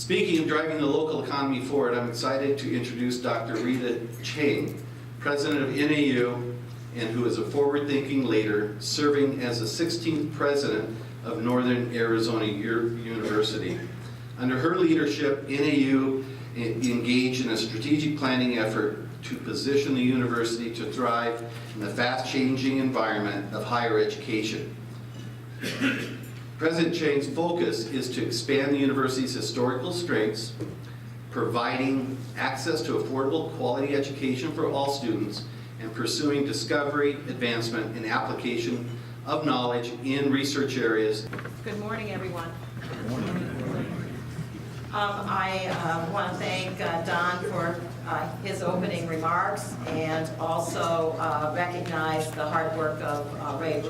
Speaking of driving the local economy forward, I'm excited to introduce Dr. Rita Cheng, President of NAU, and who is a forward-thinking leader, serving as the 16th President of Northern Arizona University. Under her leadership, NAU engaged in a strategic planning effort to position the university to thrive in the fast-changing environment of higher education. President Cheng's focus is to expand the university's historical strengths, providing access to affordable quality education for all students, and pursuing discovery, advancement, and application of knowledge in research areas. Good morning, everyone. Good morning. I want to thank Don for his opening remarks, and also recognize the hard work of Ray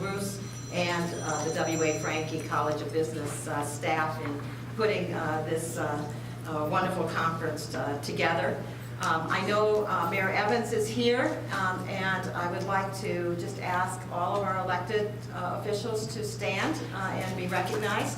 Roos and the W.A. Franke College of Business staff in putting this wonderful conference together. I know Mayor Evans is here, and I would like to just ask all of our elected officials to stand and be recognized.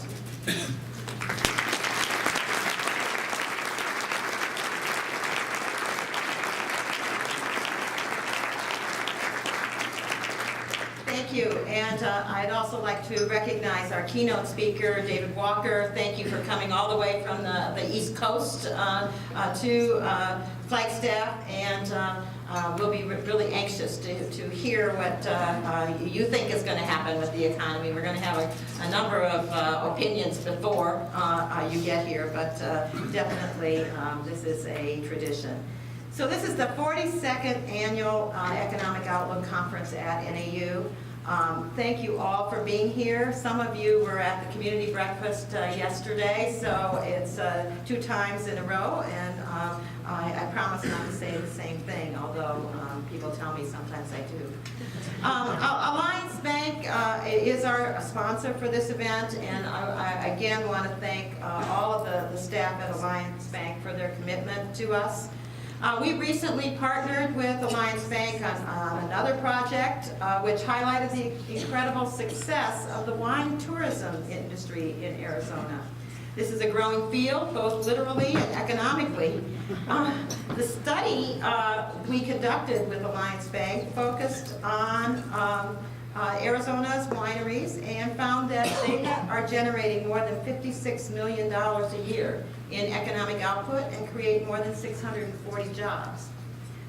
Thank you, and I'd also like to recognize our keynote speaker, David Walker. Thank you for coming all the way from the East Coast to Flagstaff, and we'll be really anxious to hear what you think is going to happen with the economy. We're going to have a number of opinions before you get here, but definitely this is a tradition. So this is the 42nd Annual Economic Outlook Conference at NAU. Thank you all for being here. Some of you were at the community breakfast yesterday, so it's 2 times in a row, and I promise not to say the same thing, although people tell me sometimes I do. Alliance Bank is our sponsor for this event, and I again want to thank all of the staff at Alliance Bank for their commitment to us. We recently partnered with Alliance Bank on another project which highlighted the incredible success of the wine tourism industry in Arizona. This is a growing field, both literally and economically. The study we conducted with Alliance Bank focused on Arizona's wineries and found that they are generating more than $56 million a year in economic output and create more than 640 jobs.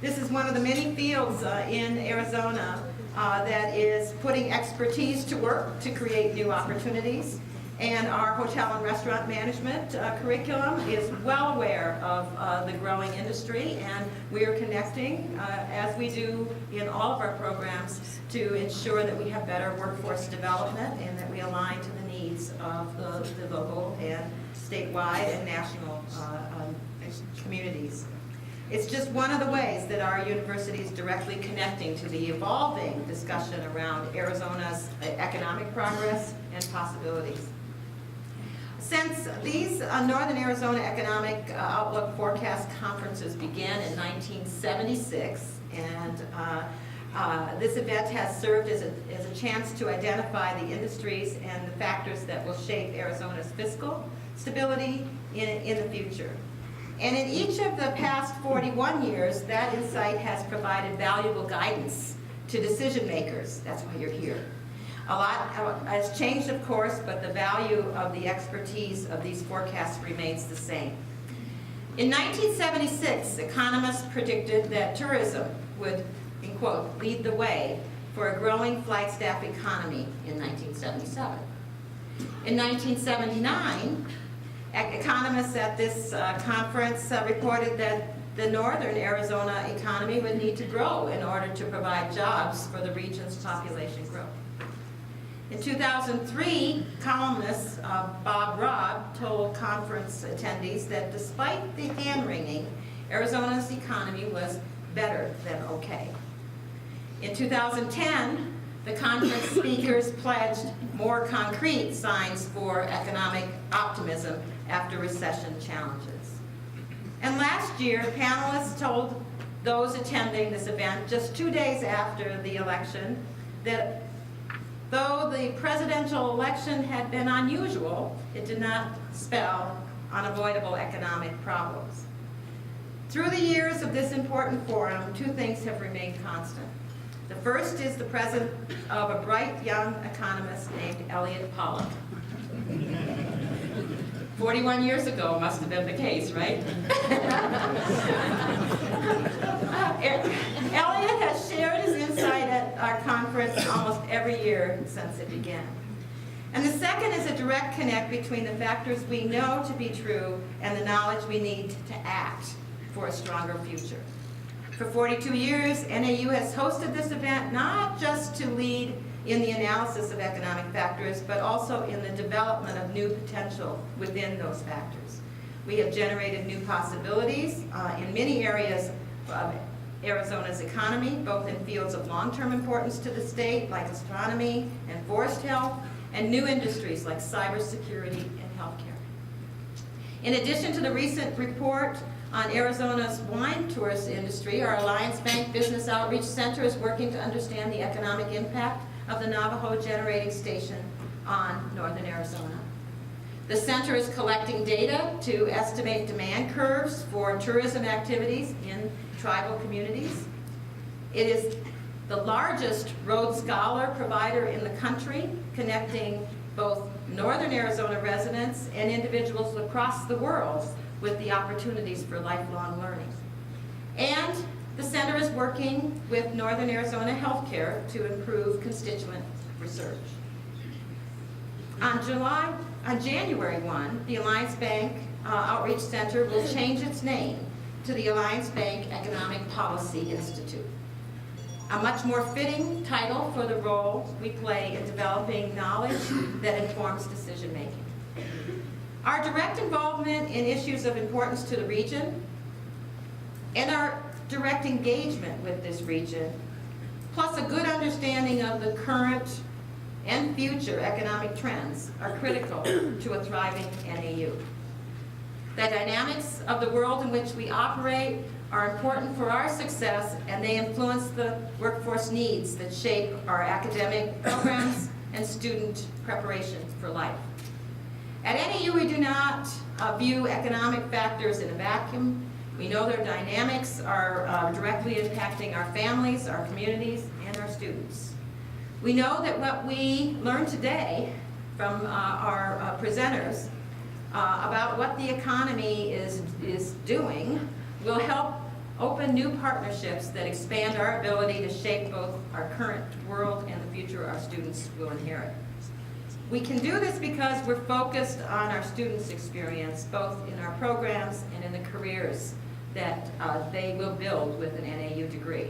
This is one of the many fields in Arizona that is putting expertise to work to create new opportunities. And our hotel and restaurant management curriculum is well aware of the growing industry, and we are connecting, as we do in all of our programs, to ensure that we have better workforce development and that we align to the needs of the local and statewide and national communities. It's just one of the ways that our university is directly connecting to the evolving discussion around Arizona's economic progress and possibilities. Since these Northern Arizona Economic Outlook Forecast Conferences began in 1976, and this event has served as a chance to identify the industries and the factors that will shape Arizona's fiscal stability in the future. And in each of the past 41 years, that insight has provided valuable guidance to decision makers. That's why you're here. A lot has changed, of course, but the value of the expertise of these forecasts remains the same. In 1976, economists predicted that tourism would, in quote, lead the way for a growing Flagstaff economy in 1977. In 1979, economists at this conference reported that the northern Arizona economy would need to grow in order to provide jobs for the region's population growth. In 2003, columnist Bob Robb told conference attendees that despite the hand-wringing, Arizona's economy was better than okay. In 2010, the conference speakers pledged more concrete signs for economic optimism after recession challenges. And last year, panelists told those attending this event just 2 days after the election that though the presidential election had been unusual, it did not spell unavoidable economic problems. Through the years of this important forum, two things have remained constant. The first is the presence of a bright young economist named Elliot Pollock. 41 years ago must have been the case, right? Elliot has shared his insight at our conference almost every year since it began. And the second is a direct connect between the factors we know to be true and the knowledge we need to act for a stronger future. For 42 years, NAU has hosted this event not just to lead in the analysis of economic factors, but also in the development of new potential within those factors. We have generated new possibilities in many areas of Arizona's economy, both in fields of long-term importance to the state, like astronomy and forest health, and new industries like cybersecurity and healthcare. In addition to the recent report on Arizona's wine tourist industry, our Alliance Bank Business Outreach Center is working to understand the economic impact of the Navajo Generating Station on northern Arizona. The center is collecting data to estimate demand curves for tourism activities in tribal communities. It is the largest Rhodes Scholar provider in the country, connecting both northern Arizona residents and individuals across the world with the opportunities for lifelong learning. And the center is working with Northern Arizona Healthcare to improve constituent research. On January 1, the Alliance Bank Outreach Center will change its name to the Alliance Bank Economic Policy Institute. A much more fitting title for the role we play in developing knowledge that informs decision making. Our direct involvement in issues of importance to the region and our direct engagement with this region, plus a good understanding of the current and future economic trends, are critical to a thriving NAU. The dynamics of the world in which we operate are important for our success, and they influence the workforce needs that shape our academic programs and student preparation for life. At NAU, we do not view economic factors in a vacuum. We know their dynamics are directly impacting our families, our communities, and our students. We know that what we learned today from our presenters about what the economy is doing will help open new partnerships that expand our ability to shape both our current world and the future our students will inherit. We can do this because we're focused on our students' experience, both in our programs and in the careers that they will build with an NAU degree.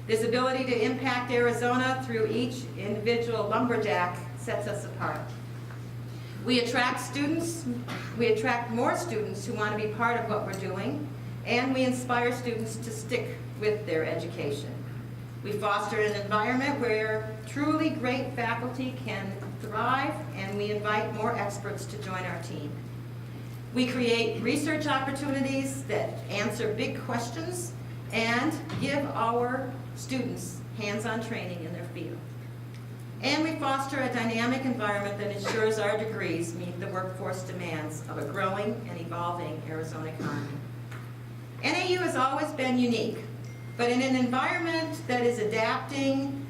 This ability to impact Arizona through each individual lumberjack sets us apart. We attract more students who want to be part of what we're doing, and we inspire students to stick with their education. We foster an environment where truly great faculty can thrive, and we invite more experts to join our team. We create research opportunities that answer big questions and give our students hands-on training in their field. And we foster a dynamic environment that ensures our degrees meet the workforce demands of a growing and evolving Arizona economy. NAU has always been unique, but in an environment that is adapting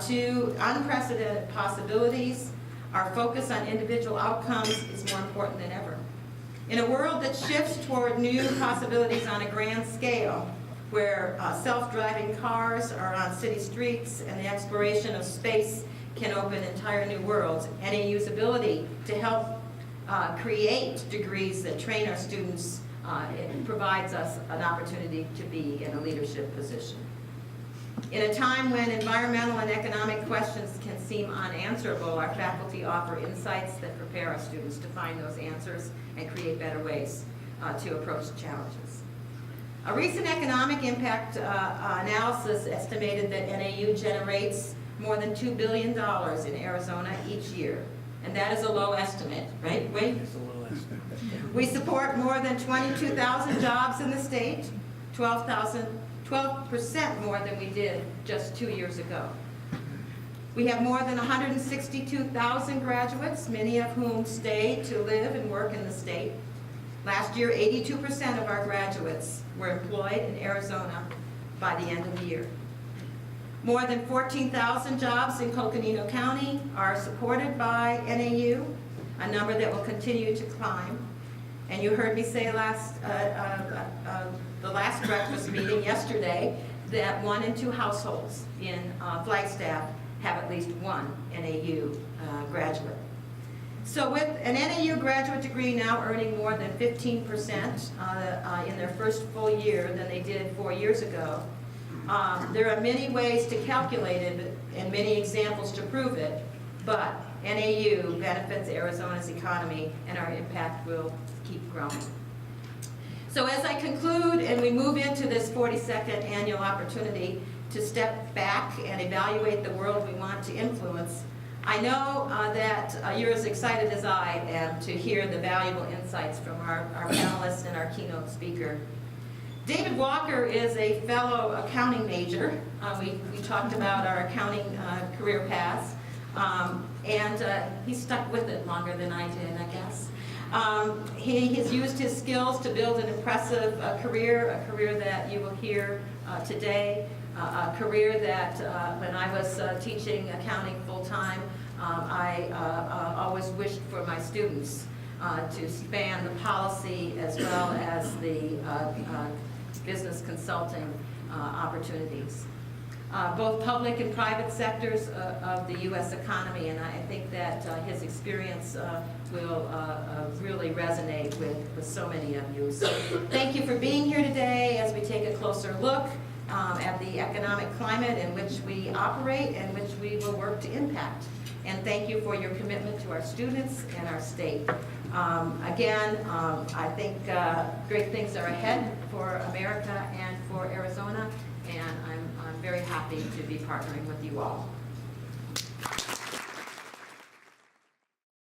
to unprecedented possibilities, our focus on individual outcomes is more important than ever. In a world that shifts toward new possibilities on a grand scale, where self-driving cars are on city streets and the exploration of space can open entire new worlds, NAU's ability to help create degrees that train our students it provides us an opportunity to be in a leadership position. In a time when environmental and economic questions can seem unanswerable, our faculty offer insights that prepare our students to find those answers and create better ways to approach the challenges. A recent economic impact analysis estimated that NAU generates more than $2 billion in Arizona each year. And that is a low estimate, right, Wade? It's a low estimate. We support more than 22,000 jobs in the state, 12% more than we did just 2 years ago. We have more than 162,000 graduates, many of whom stay to live and work in the state. Last year, 82% of our graduates were employed in Arizona by the end of the year. More than 14,000 jobs in Coconino County are supported by NAU, a number that will continue to climb. And you heard me say the last breakfast meeting yesterday that 1 in 2 households in Flagstaff have at least one NAU graduate. So with an NAU graduate degree now earning more than 15% in their first full year than they did 4 years ago, there are many ways to calculate it and many examples to prove it, but NAU benefits Arizona's economy and our impact will keep growing. So as I conclude and we move into this 42nd annual opportunity to step back and evaluate the world we want to influence, I know that you're as excited as I am to hear the valuable insights from our panelists and our keynote speaker. David Walker is a fellow accounting major. We talked about our accounting career paths, and he stuck with it longer than I did, I guess. He has used his skills to build an impressive career, a career that you will hear today, a career that when I was teaching accounting full-time, I always wished for my students to span the policy as well as the business consulting opportunities. Both public and private sectors of the U.S. economy, and I think that his experience will really resonate with so many of you. So thank you for being here today as we take a closer look at the economic climate in which we operate and which we will work to impact. And thank you for your commitment to our students and our state. Again, I think great things are ahead for America and for Arizona, and I'm very happy to be partnering with you all.